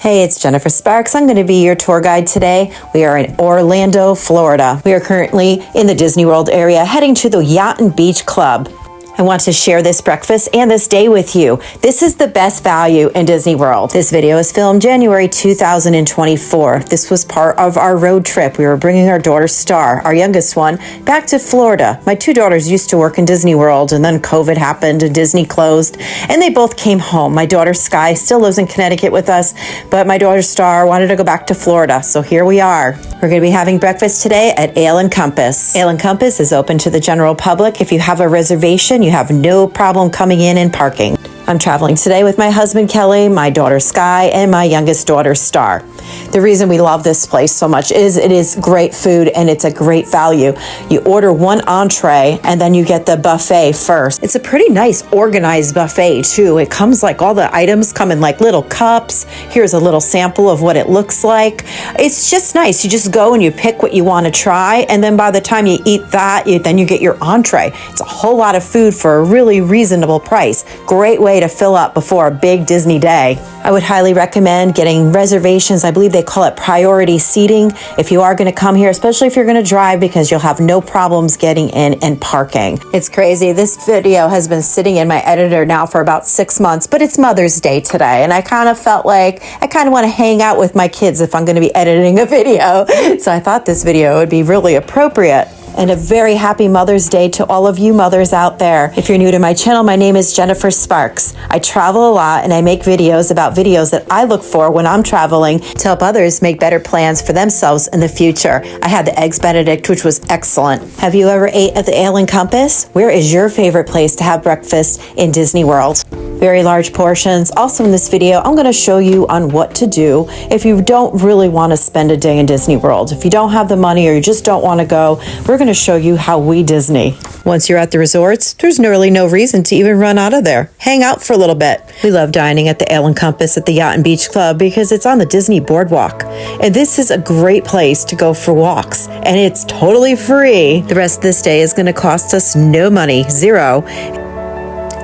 Hey, it's Jennifer Sparks. I'm going to be your tour guide today. We are in Orlando, Florida. We are currently in the Disney World area heading to the Yacht and Beach Club. I want to share this breakfast and this day with you. This is the best value in Disney World. This video is filmed January 2024. This was part of our road trip. We were bringing our daughter Star, our youngest one, back to Florida. My two daughters used to work in Disney World, and then COVID happened and Disney closed, and they both came home. My daughter Sky still lives in Connecticut with us, but my daughter Star wanted to go back to Florida, so here we are. We're going to be having breakfast today at Ale and Compass. Ale and Compass is open to the general public. If you have a reservation, you have no problem coming in and parking. I'm traveling today with my husband Kelly, my daughter Sky, and my youngest daughter Star. The reason we love this place so much is it is great food and it's a great value. You order one entree and then you get the buffet first. It's a pretty nice organized buffet too. It comes like all the items come in like little cups. Here's a little sample of what it looks like. It's just nice. You just go and you pick what you want to try, and then by the time you eat that, then you get your entree. It's a whole lot of food for a really reasonable price. Great way to fill up before a big Disney day. I would highly recommend getting reservations. I believe they call it priority seating if you are going to come here, especially if you're going to drive, because you'll have no problems getting in and parking. It's crazy. This video has been sitting in my editor now for about 6 months, but it's Mother's Day today, and I kind of felt like I kind of want to hang out with my kids if I'm going to be editing a video. So I thought this video would be really appropriate. And a very happy Mother's Day to all of you mothers out there. If you're new to my channel, my name is Jennifer Sparks. I travel a lot and I make videos about videos that I look for when I'm traveling to help others make better plans for themselves in the future. I had the Eggs Benedict, which was excellent. Have you ever ate at the Ale and Compass? Where is your favorite place to have breakfast in Disney World? Very large portions. Also in this video, I'm going to show you on what to do if you don't really want to spend a day in Disney World. If you don't have the money or you just don't want to go, we're going to show you how we Disney. Once you're at the resorts, there's really no reason to even run out of there. Hang out for a little bit. We love dining at the Ale and Compass at the Yacht and Beach Club because it's on the Disney Boardwalk. And this is a great place to go for walks. And it's totally free. The rest of this day is going to cost us no money, zero.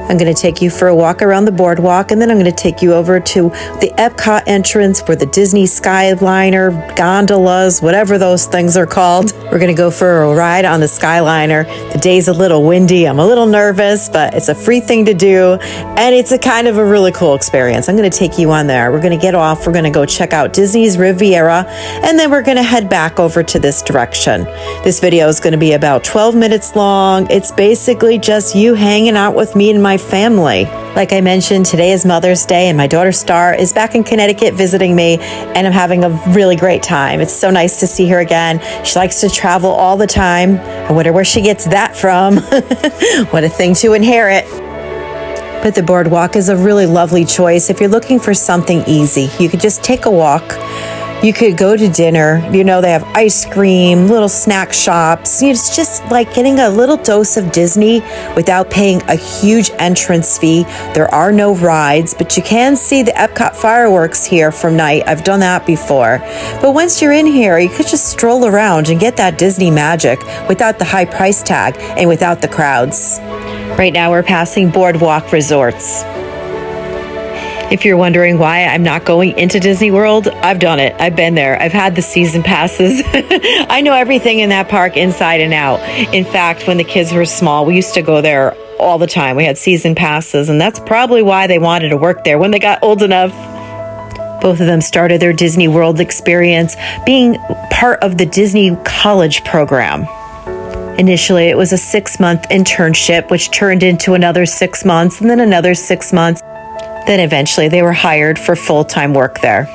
I'm going to take you for a walk around the boardwalk, and then I'm going to take you over to the Epcot entrance where the Disney Skyliner, gondolas, whatever those things are called. We're going to go for a ride on the Skyliner. The day's a little windy. I'm a little nervous, but it's a free thing to do, and it's a kind of a really cool experience. I'm going to take you on there. We're going to get off. We're going to go check out Disney's Riviera, and then we're going to head back over to this direction. This video is going to be about 12 minutes long. It's basically just you hanging out with me and my family. Like I mentioned, today is Mother's Day and my daughter Star is back in Connecticut visiting me, and I'm having a really great time. It's so nice to see her again. She likes to travel all the time. I wonder where she gets that from. What a thing to inherit. But the boardwalk is a really lovely choice if you're looking for something easy. You could just take a walk. You could go to dinner. You know, they have ice cream, little snack shops. It's just like getting a little dose of Disney without paying a huge entrance fee. There are no rides, but you can see the Epcot fireworks here from night. I've done that before. But once you're in here, you could just stroll around and get that Disney magic without the high price tag and without the crowds. Right now, we're passing Boardwalk Resorts. If you're wondering why I'm not going into Disney World, I've done it. I've been there. I've had the season passes. I know everything in that park inside and out. In fact, when the kids were small, we used to go there all the time. We had season passes, and that's probably why they wanted to work there when they got old enough. Both of them started their Disney World experience being part of the Disney College program. Initially, it was a 6-month internship, which turned into another 6 months and then another 6 months. Then eventually they were hired for full-time work there.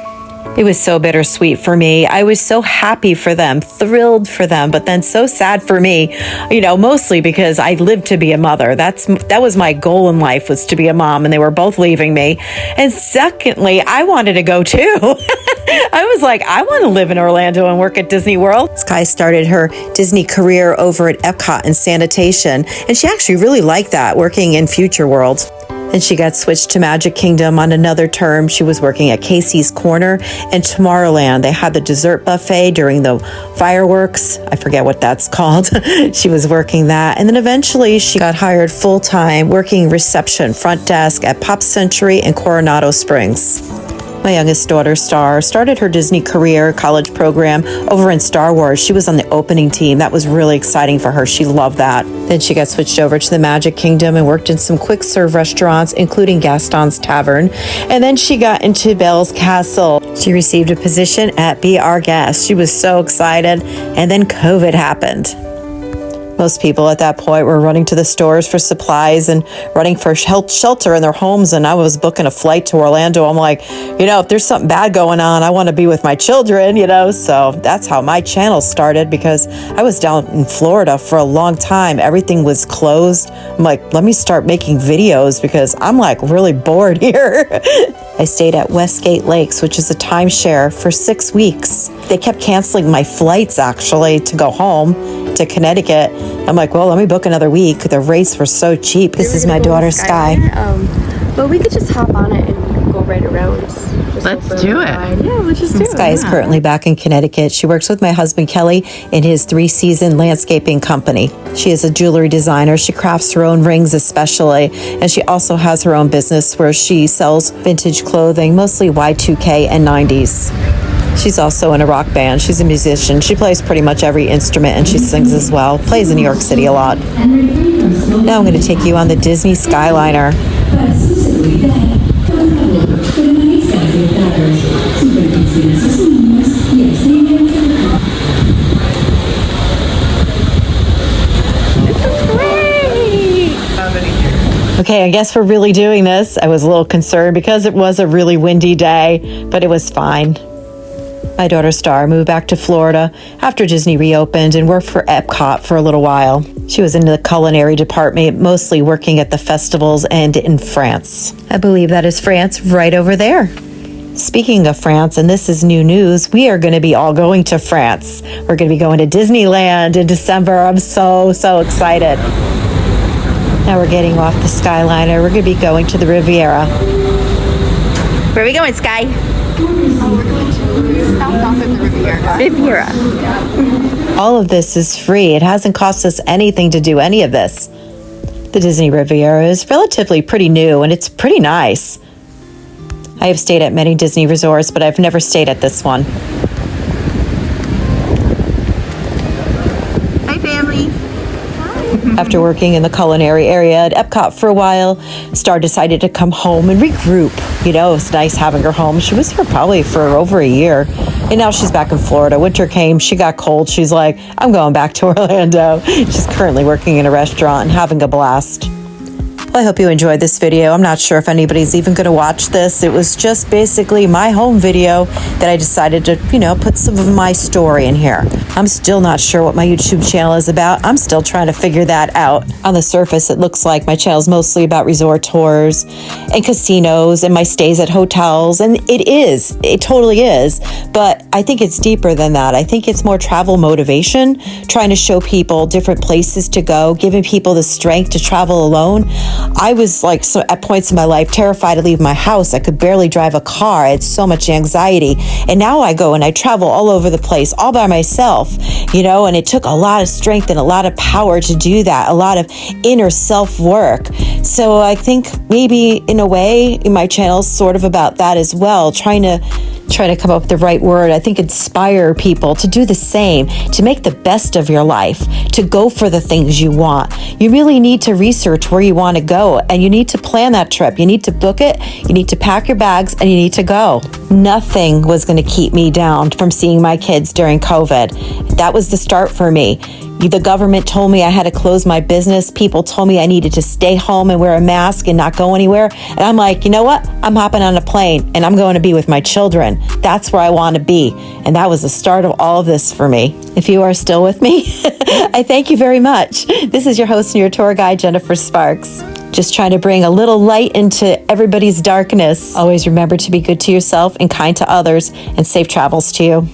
It was so bittersweet for me. I was so happy for them, thrilled for them, but then so sad for me, mostly because I lived to be a mother. That was my goal in life, was to be a mom, and they were both leaving me. And secondly, I wanted to go too. I was like, I want to live in Orlando and work at Disney World. Sky started her Disney career over at Epcot in sanitation, and she actually really liked that, working in Future World. And she got switched to Magic Kingdom on another term. She was working at Casey's Corner and Tomorrowland. They had the dessert buffet during the fireworks. I forget what that's called. She was working that. And then eventually she got hired full-time working reception front desk at Pop Century and Coronado Springs. My youngest daughter, Star, started her Disney career college program over in Star Wars. She was on the opening team. That was really exciting for her. She loved that. Then she got switched over to the Magic Kingdom and worked in some quick serve restaurants, including Gaston's Tavern. And then she got into Belle's Castle. She received a position at Be Our Guest. She was so excited. And then COVID happened. Most people at that point were running to the stores for supplies and running for shelter in their homes. And I was booking a flight to Orlando. I'm like, if there's something bad going on, I want to be with my children, So that's how my channel started, because I was down in Florida for a long time. Everything was closed. I'm like, let me start making videos because I'm like really bored here. I stayed at Westgate Lakes, which is a timeshare, for 6 weeks. They kept canceling my flights actually to go home to Connecticut. I'm like, well, let me book another week. The rates were so cheap. This is my daughter, Sky. But we could just hop on it and go right around. Let's do it. Yeah, let's just do it. Sky is currently back in Connecticut. She works with my husband, Kelly, in his 3-season landscaping company. She is a jewelry designer. She crafts her own rings especially. And she also has her own business where she sells vintage clothing, mostly Y2K and 90s. She's also in a rock band. She's a musician. She plays pretty much every instrument, and she sings as well. Plays in New York City a lot. Now I'm going to take you on the Disney Skyliner. Okay, I guess we're really doing this. I was a little concerned because it was a really windy day, but it was fine. My daughter Star moved back to Florida after Disney reopened and worked for Epcot for a little while. She was in the culinary department, mostly working at the festivals and in France. I believe that is France right over there. Speaking of France, and this is new news, we are going to be all going to France. We're going to be going to Disneyland in December. I'm so excited. Now we're getting off the Skyliner. We're going to be going to the Riviera. Where are we going, Sky? We're going to stop off at the Riviera. Riviera. All of this is free. It hasn't cost us anything to do any of this. The Disney Riviera is relatively pretty new, and it's pretty nice. I have stayed at many Disney resorts, but I've never stayed at this one. Hi, family. After working in the culinary area at Epcot for a while, Star decided to come home and regroup. It was nice having her home. She was here probably for over a year, and now she's back in Florida. Winter came, she got cold. She's like, I'm going back to Orlando. She's currently working in a restaurant and having a blast. Well, I hope you enjoyed this video. I'm not sure if anybody's even going to watch this. It was just basically my home video that I decided to, put some of my story in here. I'm still not sure what my YouTube channel is about. I'm still trying to figure that out. On the surface, it looks like my channel is mostly about resort tours and casinos and my stays at hotels. And it is. It totally is. But I think it's deeper than that. I think it's more travel motivation, trying to show people different places to go, giving people the strength to travel alone. I was at points in my life terrified to leave my house. I could barely drive a car. I had so much anxiety. And now I go and I travel all over the place all by myself, and it took a lot of strength and a lot of power to do that, a lot of inner self-work. So I think maybe in a way my channel's sort of about that as well, trying to come up with the right word. I think inspire people to do the same, to make the best of your life, to go for the things you want. You really need to research where you want to go, and you need to plan that trip. You need to book it, you need to pack your bags, and you need to go. Nothing was going to keep me down from seeing my kids during COVID. That was the start for me. The government told me I had to close my business. People told me I needed to stay home and wear a mask and not go anywhere. And I'm like, you know what? I'm hopping on a plane and I'm going to be with my children. That's where I want to be. And that was the start of all of this for me. If you are still with me, I thank you very much. This is your host and your tour guide, Jennifer Sparks. Just trying to bring a little light into everybody's darkness. Always remember to be good to yourself and kind to others, and safe travels to you.